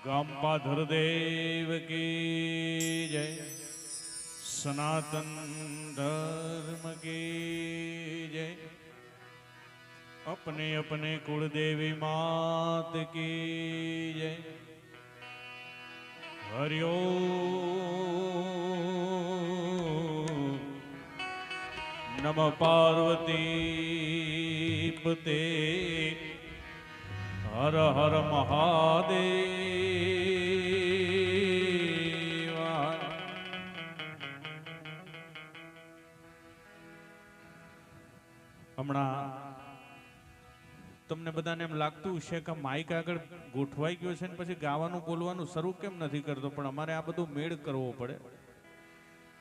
गांपाधर देव की जय, सनातन धर्म की जय। अपने अपने कुलदेवी मात की जय। हरिओम नमः पार्वती पते। हर हर महादेव। હમણાં તમને બધાને એમ લાગતું છે કે માઇક આગળ ગોઠવાઈ ગયો છે ને પછી ગાવાનું બોલવાનું શરૂ કેમ નથી કરતો, પણ અમારે આ બધું મેળ કરવો પડે,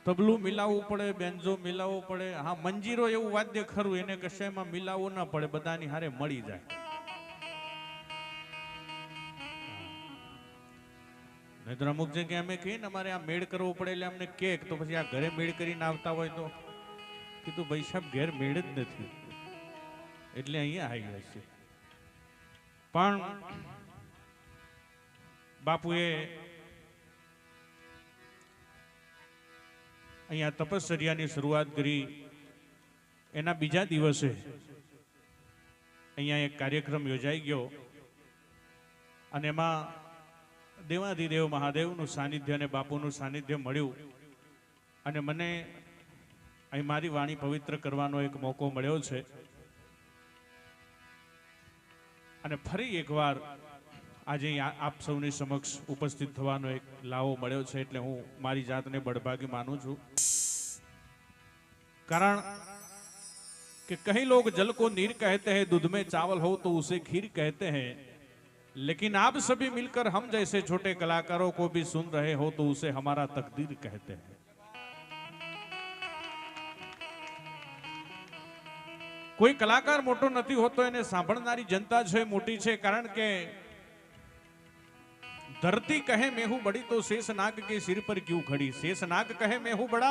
તબલું મિલાવવું પડે, બેન્જો મિલાવવો પડે. હા, મંજીરો એવું વાદ્ય ખરું, એને કશાયમાં મિલાવવું ના પડે, બધાની હારે મળી જાય. નહીતર અમુક જગ્યાએ અમે કહીએ ને અમારે આ મેળ કરવો પડે એટલે અમને કેક, તો પછી આ ઘરે મેળ કરીને આવતા હોય તો કીધું ભાઈ સાહેબ ઘેર મેળ જ નથી એટલે અહીંયા આવી છે. પણ બાપુએ અહીંયા તપશ્ચર્યાની શરૂઆત કરી. એના બીજા દિવસે અહીંયા એક કાર્યક્રમ યોજાઈ ગયો અને એમાં દેવાધિદેવ મહાદેવનું સાનિધ્ય અને બાપુનું સાનિધ્ય મળ્યું અને મને અહીં મારી વાણી પવિત્ર કરવાનો એક મોકો મળ્યો છે. અને ફરી એકવાર આજે આપ સૌની સમક્ષ ઉપસ્થિત થવાનો એક લાવો મળ્યો છે, એટલે હું મારી જાતને બળભાગી માનું છું. કારણ कि कई लोग जल को नीर कहते हैं, दूध में चावल हो तो उसे खीर कहते हैं, लेकिन आप सभी मिलकर हम जैसे छोटे कलाकारों को भी सुन रहे हो तो उसे हमारा तकदीर कहते हैं. कोई कलाकार मोटो नहीं होतो, एने सांभळनारी जनता छे मोटी छे. कारण के धरती कहे मैं हूं बड़ी तो शेषनाग के सिर पर क्यों खड़ी, शेषनाग कहे मैं हूं बड़ा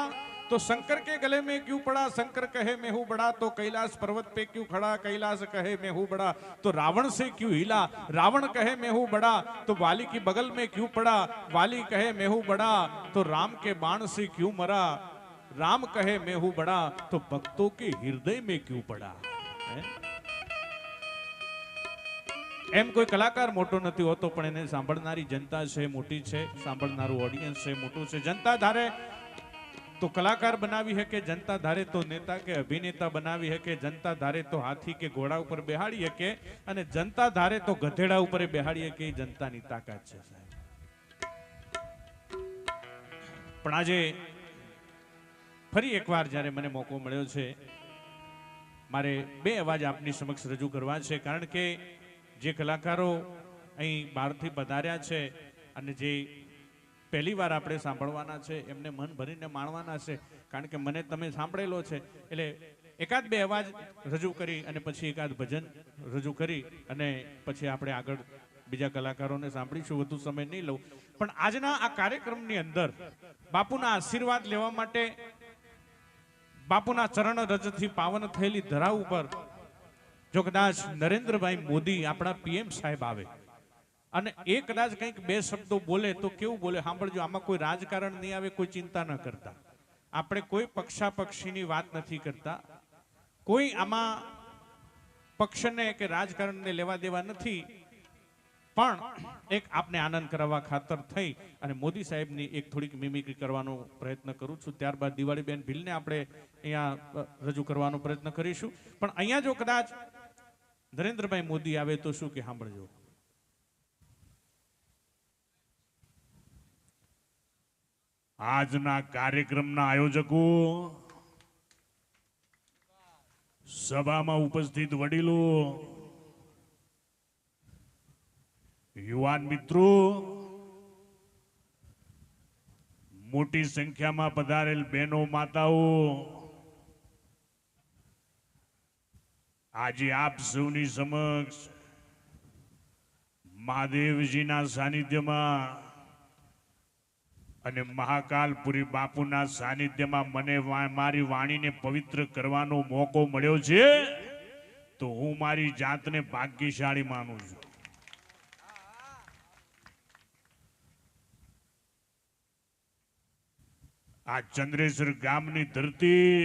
तो शंकर के गले में क्यों पड़ा, शंकर कहे मैं हूं बड़ा तो कैलाश पर्वत पे क्यों खड़ा, कैलाश कहे मैं हूं बड़ा तो रावण से क्यों हिला, रावण कहे मैं हूं बड़ा तो वाली की बगल में क्यों पड़ा, वाली कहे मैं हूं बड़ा तो राम के बाण से क्यों मरा, राम कहे मैं हूं बड़ा तो भक्तों के हृदय में क्यों पड़ा. એમ કોઈ કલાકાર મોટો નથી હોતો, પણ એને સાંભળનારી જનતા છે મોટી છે, સાંભળનારું ઓડિયન્સ છે મોટું છે. જનતા ધારે તો કલાકાર બનાવી શકે, જનતા ધારે તો નેતા કે અભિનેતા બનાવી શકે, જનતા ધારે તો હાથી કે ઘોડા ઉપર બેહાડી શકે, અને જનતા ધારે તો ગધેડા ઉપર બેહાડી શકે. એ જનતાની તાકાત છે સાહેબ. પણ આજે ફરી એકવાર જ્યારે મને મોકો મળ્યો છે, મારે બે અવાજ આપની સમક્ષ રજૂ કરવા છે. કારણ કે જે કલાકારો અહીં બહારથી પધાર્યા છે અને જે પહેલી વાર આપણે સાંભળવાના છે, એમને મન ભરીને માણવાના છે. કારણ કે મને તમે સાંભળેલો છે, એટલે એકાદ બે અવાજ રજૂ કરી અને પછી એકાદ ભજન રજૂ કરી અને પછી આપણે આગળ બીજા કલાકારોને સાંભળીશું. વધુ સમય નહીં લઉં, પણ આજના આ કાર્યક્રમની અંદર બાપુના આશીર્વાદ લેવા માટે, બાપુના ચરણ રજથી પાવન થયેલી ધરા ઉપર જો કદાચ નરેન્દ્રભાઈ મોદી આપણા પીએમ સાહેબ આવે અને એ કદાચ કંઈક બે શબ્દો બોલે તો કેવું બોલે સાંભળજો. આમાં કોઈ રાજકારણ નહીં આવે, કોઈ ચિંતા ન કરતા. આપણે કોઈ પક્ષાપક્ષીની વાત નથી કરતા, કોઈ આમાં પક્ષને કે રાજકારણને લેવા દેવા નથી. પણ એક આપને આનંદ કરાવવા ખાતર થઈ અને મોદી સાહેબની એક થોડીક મિમિક્રી કરવાનો પ્રયત્ન કરું છું. ત્યારબાદ દિવાળીબેન ભીલને આપણે અહીંયા રજૂ કરવાનો પ્રયત્ન કરીશું. પણ અહીંયા જો કદાચ નરેન્દ્રભાઈ મોદી આવે તો શું કે સાંભળજો. આજના કાર્યક્રમના આયોજકો, સભામાં ઉપસ્થિત વડીલો, યુવાન મિત્રો, મોટી સંખ્યામાં પધારેલ બહેનો માતાઓ, આજે આપ સૌની સમક્ષ મહાદેવજીના સાનિધ્યમાં અને મહાકાલપુરી બાપુના સાનિધ્યમાં મને મારી વાણીને પવિત્ર કરવાનો મોકો મળ્યો છે, તો હું મારી જાતને ભાગ્યશાળી માનું છું. આ ચંદ્રેશ્વર ગામની ધરતી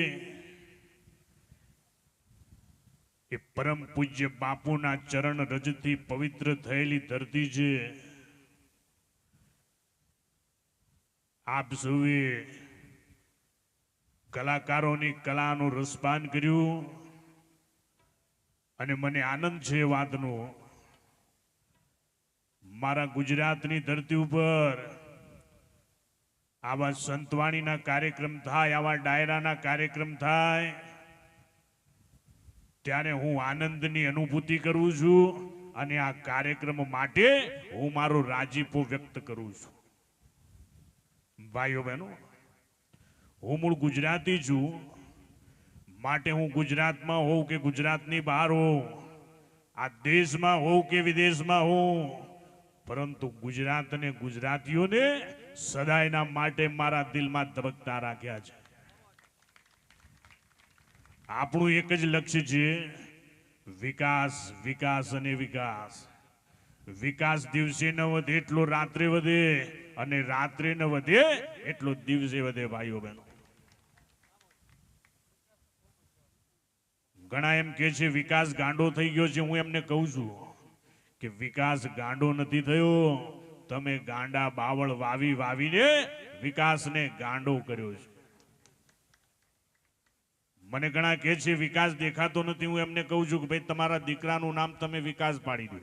એ પરમ પૂજ્ય બાપુના ચરણ રજથી પવિત્ર થયેલી ધરતી છે. આપ સૌએ કલાકારોની કલાનું રસપાન કર્યું અને મને આનંદ છે વાતનો. મારા ગુજરાતની ધરતી ઉપર આવા સંતવાણીના કાર્યક્રમ થાય, આવા ડાયરાના કાર્યક્રમ થાય ત્યારે હું આનંદની અનુભૂતિ કરું છું અને આ કાર્યક્રમ માટે હું મારો રાજીપો વ્યક્ત કરું છું. ભાઈઓ બહેનો, હું મૂળ ગુજરાતી છું, માટે હું ગુજરાતમાં હોઉં કે ગુજરાતની બહાર હોઉં, આ દેશમાં હોઉં કે વિદેશમાં હોઉં, પરંતુ ગુજરાત અને ગુજરાતીઓને સદાયના માટે મારા દિલમાં ધબકતા રાખ્યા છે. આપણું એક જ લક્ષ્ય છે, વિકાસ, વિકાસ અને વિકાસ. વિકાસ દિવસે ન વધે એટલો રાત્રે વધે, અને રાત્રે ન વધે એટલો દિવસે વધે. ભાઈઓ બહેનો, ઘણા એમ કે છે વિકાસ ગાંડો થઈ ગયો છે. હું એમને કહું છું કે વિકાસ ગાંડો નથી થયો, તમે ગાંડા બાવળ વાવી વાવીને વિકાસને ગાંડો કર્યો છે. મને ઘણા કહે છે વિકાસ દેખાતો નથી. હું એમને કહું છું કે ભાઈ તમારા દીકરાનું નામ તમે વિકાસ પાડી દો,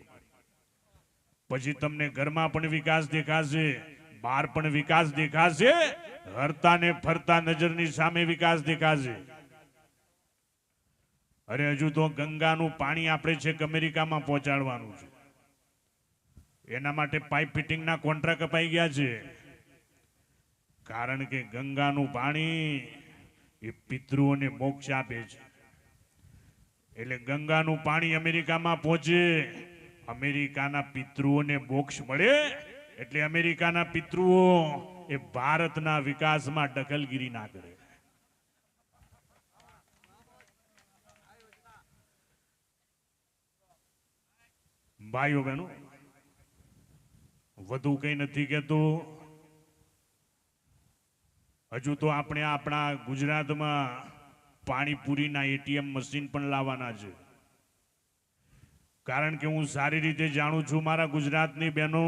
પછી તમને ઘરમાં પણ વિકાસ દેખાશે, બહાર પણ વિકાસ દેખાશે, હરતા ને ફરતા નજરની સામે વિકાસ દેખાશે. અરે હજુ તો ગંગાનું પાણી આપણે છેક અમેરિકામાં પહોંચાડવાનું છે. એના માટે પાઇપ ફિટિંગના કોન્ટ્રાક્ટ અપાઈ ગયા છે. કારણ કે ગંગાનું પાણી એ પિતૃઓને મોક્ષ આપે છે. એટલે ગંગાનું પાણી અમેરિકામાં પહોંચે, અમેરિકાના પિતૃઓને મોક્ષ મળે, એટલે અમેરિકાના પિતૃઓ એ ભારતના વિકાસમાં દખલગીરી ના કરે. ભાઈઓ બહેનો, વધુ કઈ નથી કહેતો. હજુ તો આપણે આપણા ગુજરાતમાં પાણીપુરીના એટીએમ મશીન પણ લાવવાના છે. કારણ કે હું સારી રીતે જાણું છું મારા ગુજરાતની બહેનો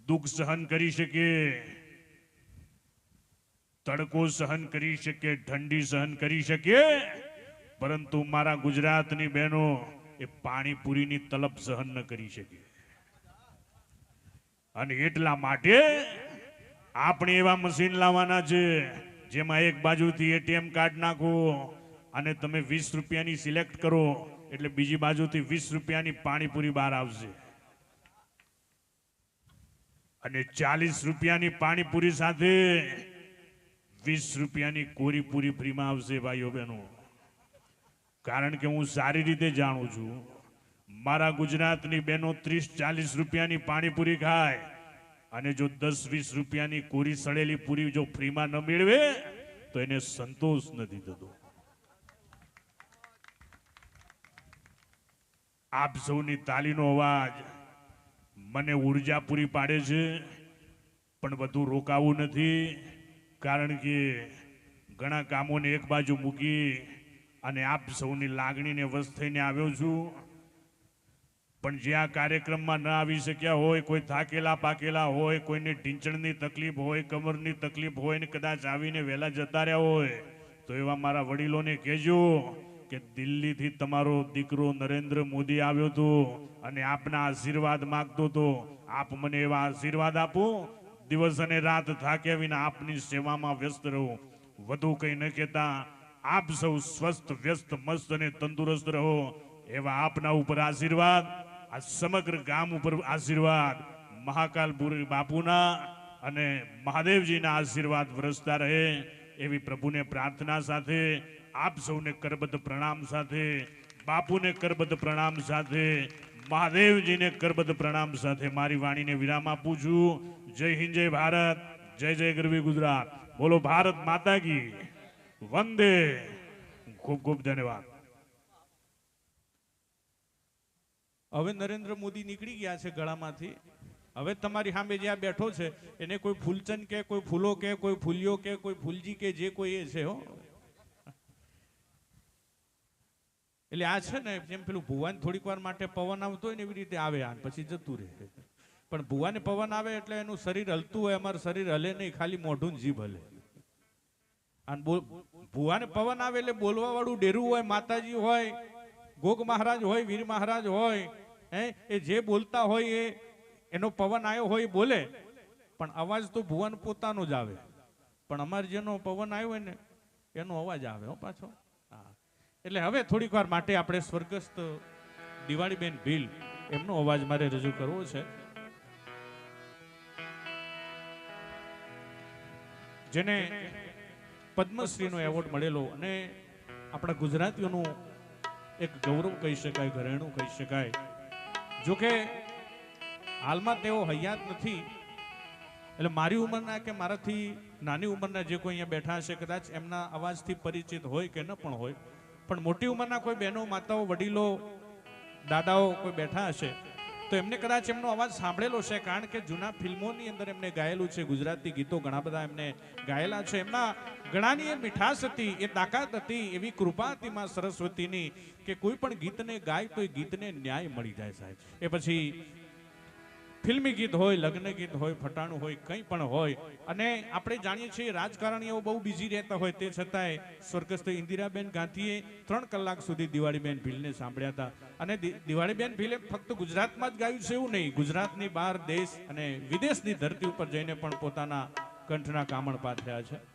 દુઃખ સહન કરી શકે, તડકો સહન કરી શકે, ઠંડી સહન કરી શકે, પરંતુ મારા ગુજરાતની બહેનો એ પાણીપુરીની તલબ સહન ન કરી શકે. અને એટલા માટે આપણે એવા મશીન લાવવાના છે જેમાં એક બાજુથી એટીએમ કાર્ડ નાખો અને તમે 20 રૂપિયાની સિલેક્ટ કરો એટલે બીજી બાજુથી 20 રૂપિયાની પાણીપુરી બહાર આવશે. અને 40 રૂપિયાની પાણીપુરી સાથે 20 રૂપિયાની કોરી પૂરી ફ્રીમાં આવશે. ભાઈઓ બહેનો, કારણ કે હું સારી રીતે જાણું છું મારા ગુજરાતની બહેનો 30-40 રૂપિયાની પાણીપુરી ખાય અને જો 10-20 રૂપિયાની કોરી સડેલી પૂરી જો ફ્રીમાં ન મેળવે તો એને સંતોષ નથી થતો. આપ સૌની તાલીનો અવાજ મને ઉર્જા પૂરી પાડે છે, પણ બધું રોકાવું નથી. કારણ કે ઘણા કામોને એક બાજુ મૂકી અને આપ સૌની લાગણીને વશ થઈને આવ્યો છું. પણ જે આ કાર્યક્રમમાં ન આવી શક્યા હોય, કોઈ થાકેલા પાકેલા હોય, કોઈને ઢીંચણની તકલીફ હોય, કમરની તકલીફ હોય ને કદાચ આવીને વહેલા જતા રહ્યા હોય, તો એવા મારા વડીલોને કહેજો કે દિલ્હીથી તમારો દીકરો નરેન્દ્ર મોદી આવ્યો હતો અને આપના આશીર્વાદ માંગતો હતો. આપ મને એવા આશીર્વાદ આપો, દિવસ અને રાત થાક્યા વિના આપની સેવામાં વ્યસ્ત રહો. વધુ કંઈ ન કહેતા આપ સૌ સ્વસ્થ, વ્યસ્ત, મસ્ત અને તંદુરસ્ત રહો એવા આપના ઉપર આશીર્વાદ, આ સમગ્ર ગામ ઉપર આશીર્વાદ, મહાકાલપુરી બાપુના અને મહાદેવજીના આશીર્વાદ વરસતા રહે એવી પ્રભુને પ્રાર્થના સાથે આપ સૌને કરબદ્ધ પ્રણામ સાથે, બાપુને કરબદ્ધ પ્રણામ સાથે, મહાદેવજીને કરબદ્ધ પ્રણામ સાથે મારી વાણીને વિરામ આપું છું. જય હિન્દ, જય ભારત, જય જય ગરવી ગુજરાત. બોલો ભારત માતા કી વંદે. ખૂબ ખૂબ ધન્યવાદ. હવે નરેન્દ્ર મોદી નીકળી ગયા છે ગળામાંથી. હવે તમારી સામે જ્યાં બેઠો છે એને કોઈ ફૂલચંદ કે કોઈ ફૂલો કે કોઈ ફૂલિયો કે કોઈ ફૂલજી કે જે કોઈ એ છે હો. એટલે આ છે ને જેમ પેલું ભુવાન થોડીક વાર માટે પવન આવતો હોય ને એવી રીતે આવે આ પછી જતું રહે. પણ ભુવાને પવન આવે એટલે એનું શરીર હલતું હોય, અમારું શરીર હલે નહીં, ખાલી મોઢું જીભ હલે. અને ભુવાને પવન આવે એટલે બોલવા વાળું ડેરું હોય, માતાજી હોય, ગોગ મહારાજ હોય, વીર મહારાજ હોય, એ જે બોલતા હોય એ એનો પવન આવ્યો હોય બોલે, પણ અવાજ તો ભુવન પોતાનો જ આવે. પણ અમારે જેનો પવન આવ્યો હોય ને એનો અવાજ આવે હો પાછો. હા, એટલે હવે થોડીક વાર માટે આપણે સ્વર્ગસ્થ દિવાળીબેન ભીલ એમનો અવાજ મારે રજૂ કરવો છે, જેને પદ્મશ્રીનો એવોર્ડ મળેલો અને આપણા ગુજરાતીઓનું એક ગૌરવ કહી શકાય, ઘરેણું કહી શકાય. જોકે હાલમાં તેઓ હયાત નથી, એટલે મારી ઉંમરના કે મારાથી નાની ઉંમરના જે કોઈ અહીંયા બેઠા હશે કદાચ એમના અવાજથી પરિચિત હોય કે ન પણ હોય, પણ મોટી ઉંમરના કોઈ બહેનો, માતાઓ, વડીલો, દાદાઓ કોઈ બેઠા હશે તો એમને કદાચ એમનો અવાજ સાંભળેલો છે, કારણ કે જૂના ફિલ્મોની અંદર એમને ગાયેલું છે. ગુજરાતી ગીતો ઘણા બધા એમને ગાયેલા છે. એમના ગળાની એ મીઠાશ હતી, એ તાકાત હતી, એવી કૃપા હતી માં સરસ્વતીની કે કોઈ પણ ગીતને ગાય તો એ ગીતને ન્યાય મળી જાય સાહેબ. એ પછી ફિલ્મી ગીત હોય, લગ્ન ગીત હોય, ફટાણું હોય, કંઈ પણ હોય. અને આપણે જાણીએ છીએ રાજકારણીઓ બહુ બિઝી રહેતા હોય, તે છતાંય સ્વર્ગસ્થ ઇન્દિરાબેન ગાંધીએ 3 કલાક સુધી દિવાળીબેન ભીલને સાંભળ્યા હતા. અને દિવાળીબેન ભીલે ફક્ત ગુજરાતમાં જ ગાયું છે એવું નહીં, ગુજરાતની બહાર દેશ અને વિદેશની ધરતી ઉપર જઈને પણ પોતાના કંઠના કામણ પાથર્યા છે.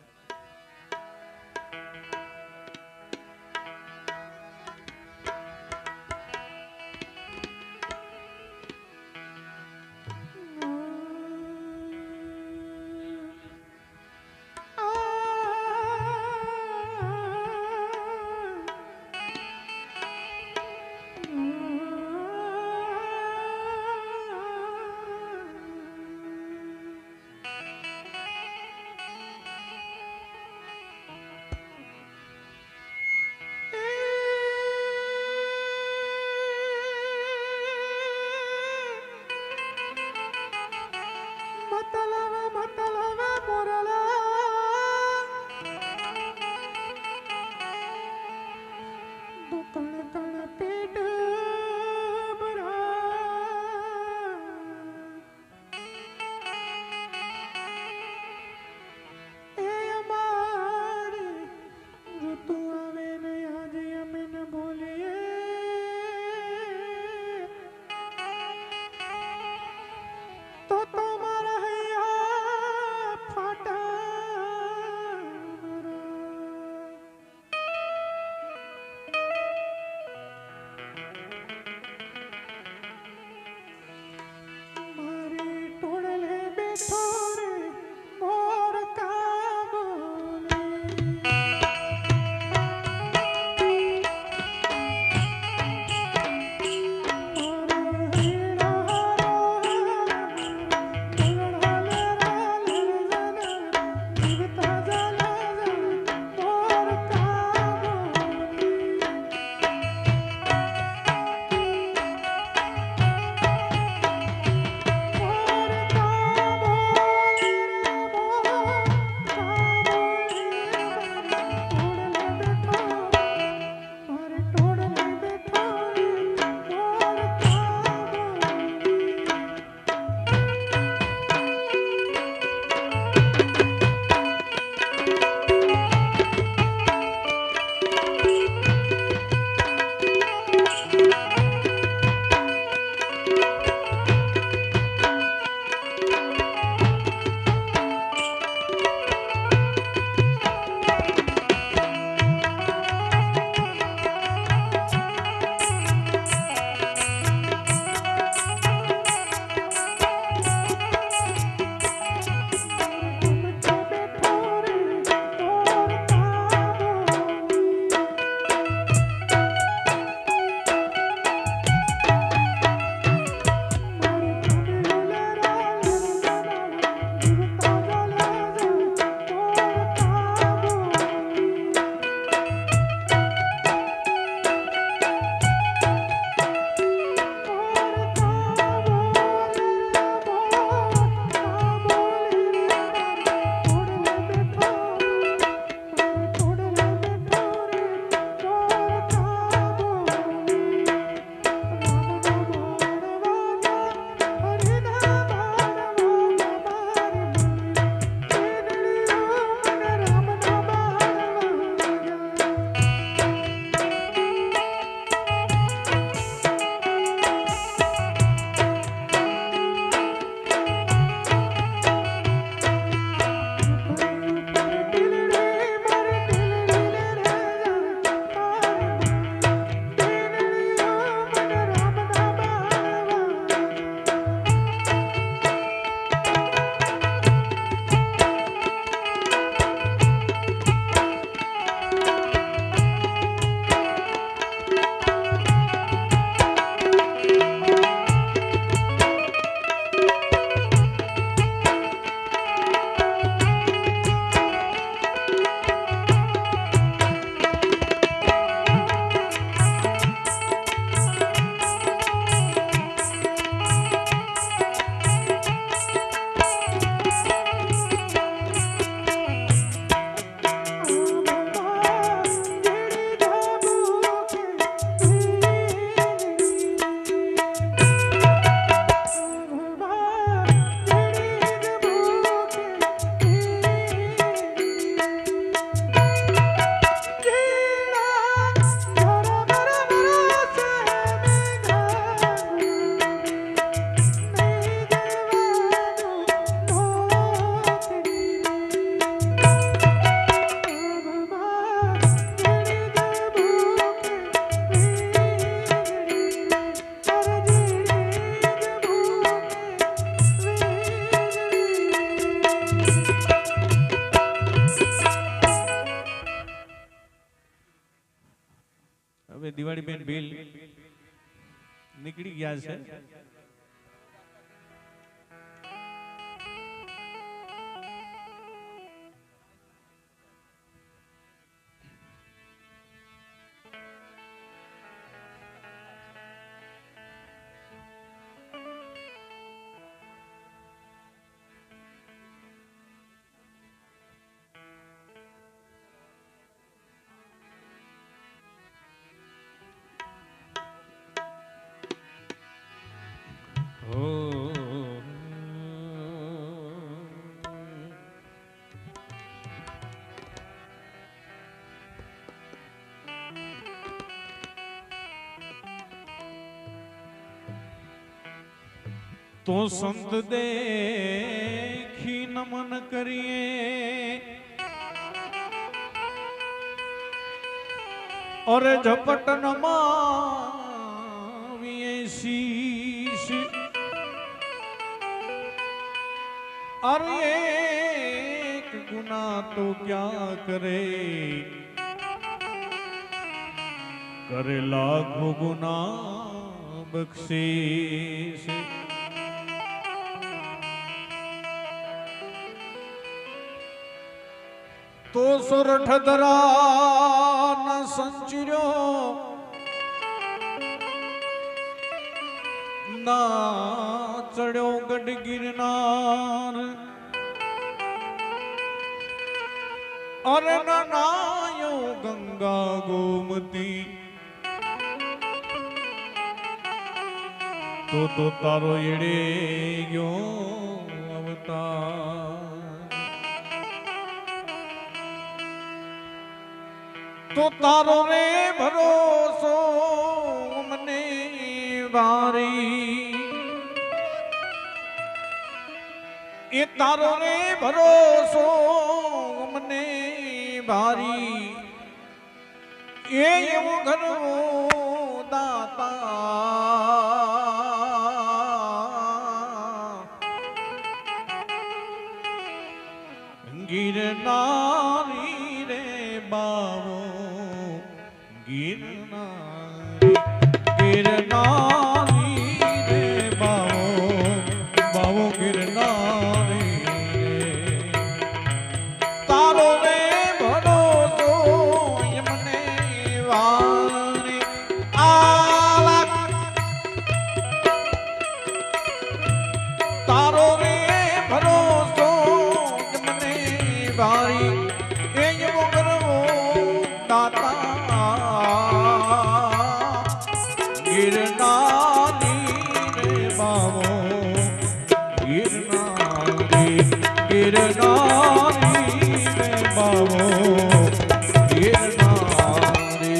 દિવાળી બેન બિલ નીકળી ગયા છે. तो संत देखी नमन करिए और झपट नमाविए शीश और एक गुना तो क्या करे करे लाखों गुना बख्शीश. तो सुरठ दरा न संचिरो ना चढ़ो गढ़ गिरनार और न नायो गंगा गोमती तो तारो एड़े गयो अवतार. तो तारो रे भरोसो मने वारी ये तारो रे भरोसो मने वारी ये यूं घरो दाता गिरनारी रे बावो गिरनारी गिरनारी रे बावो बावो गिरनारी रे तारो रे भरोसो यमने वारी आला तारो रे भरोसो यमने वारी ए यमो करवो दाता गिरनारी रे बावो गिरनारी गिरनारी रे बावो गिरनारी.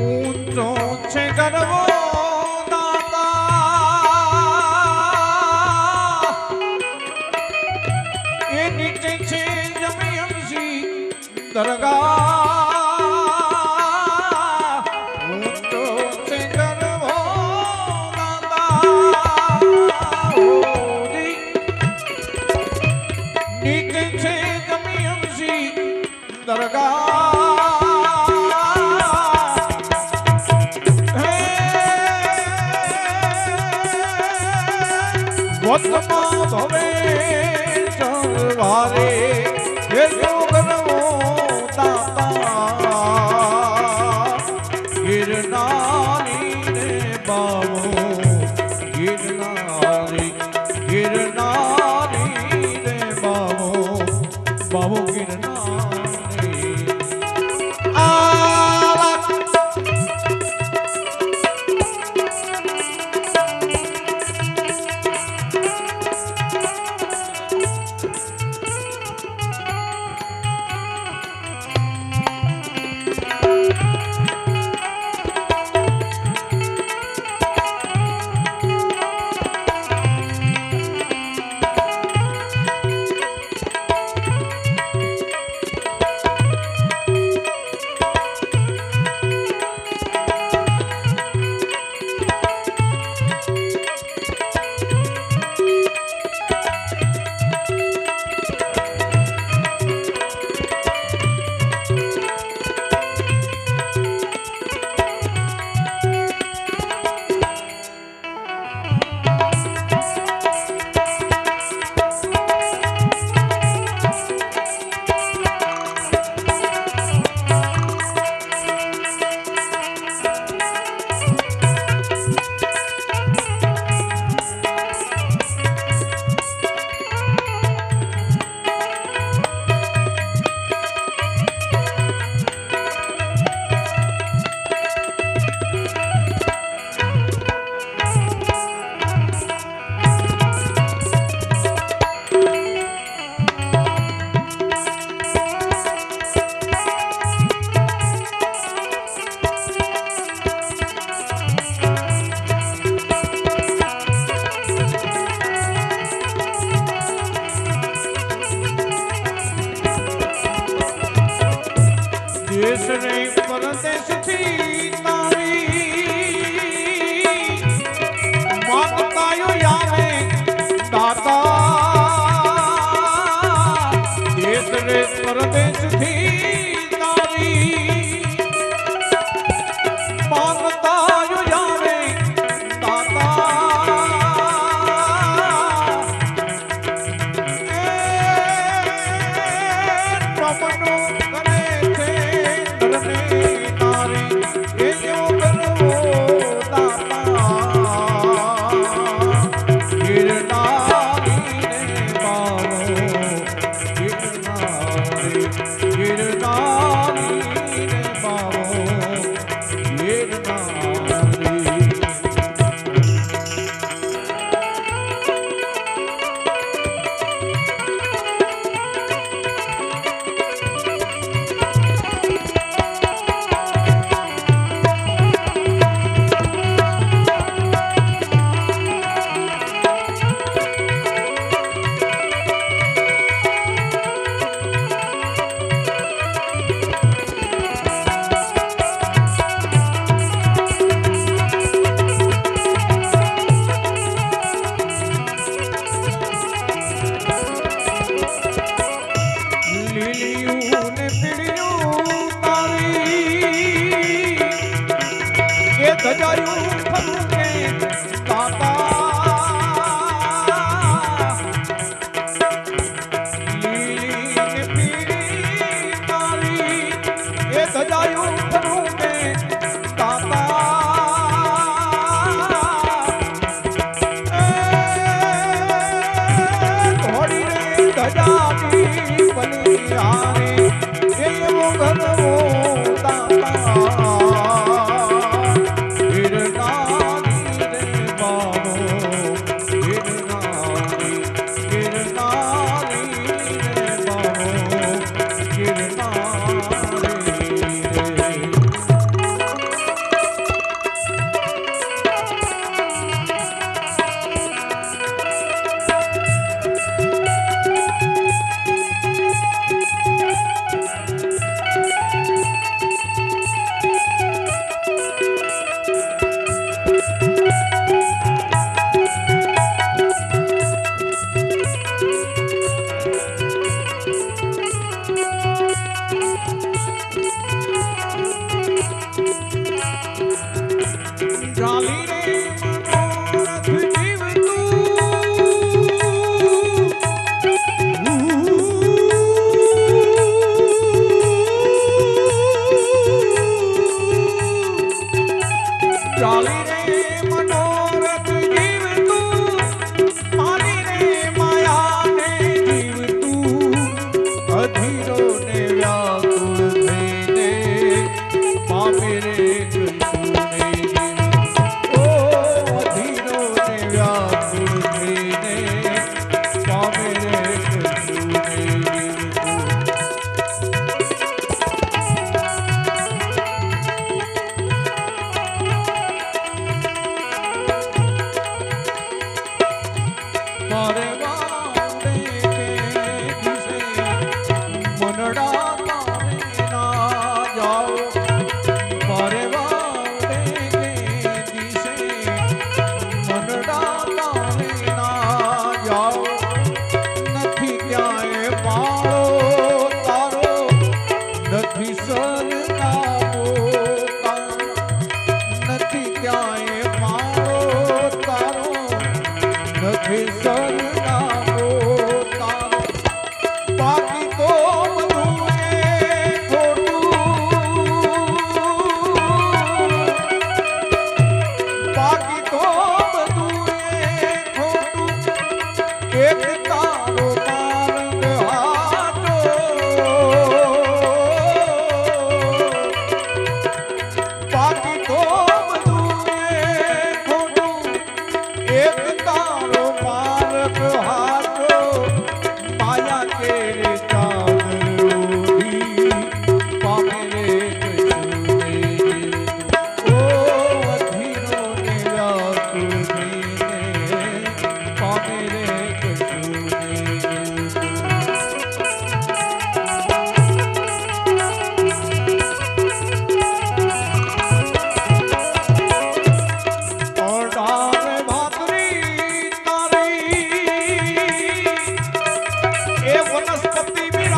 ऊंचो छे गरवो दाता ये नीचे छे जमी हमसी दरगाह ऊंचो छे गरवो दाता होरी नीचे छे जमी हमसी दरगाह वत्मा भवे चलवारे ये लोगनवो दाता गिरनारी रे बावो गिरनारी गिरनारी रे बावो बावो गिरनारी आला રે પરદેશથી તારી માનતા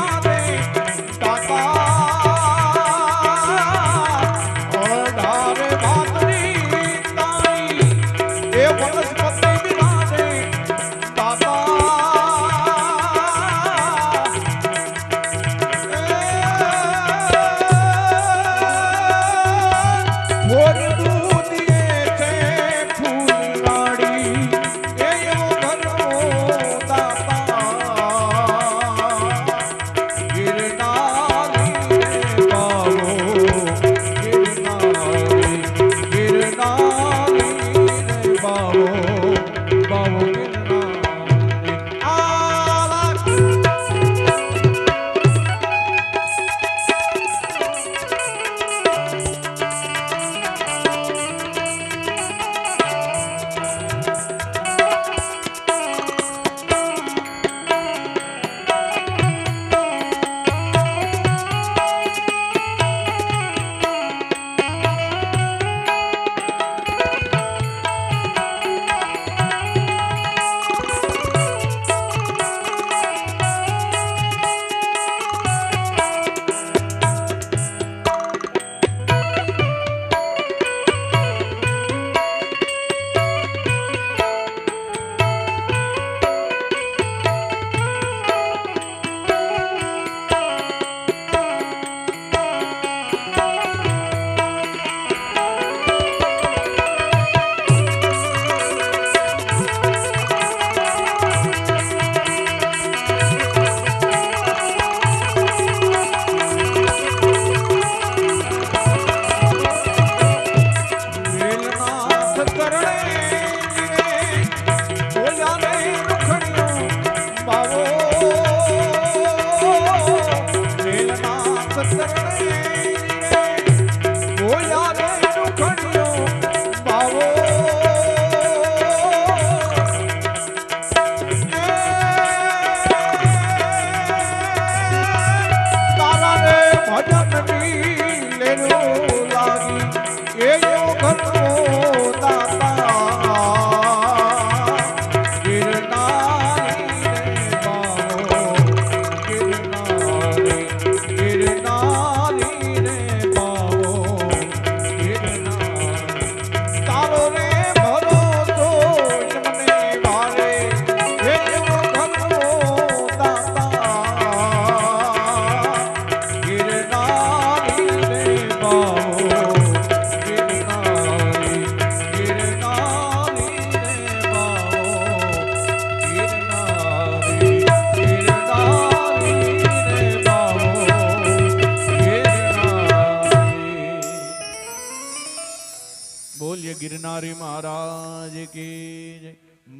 આવે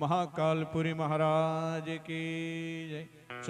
મહાકાલપુરી મહારાજ કી જય।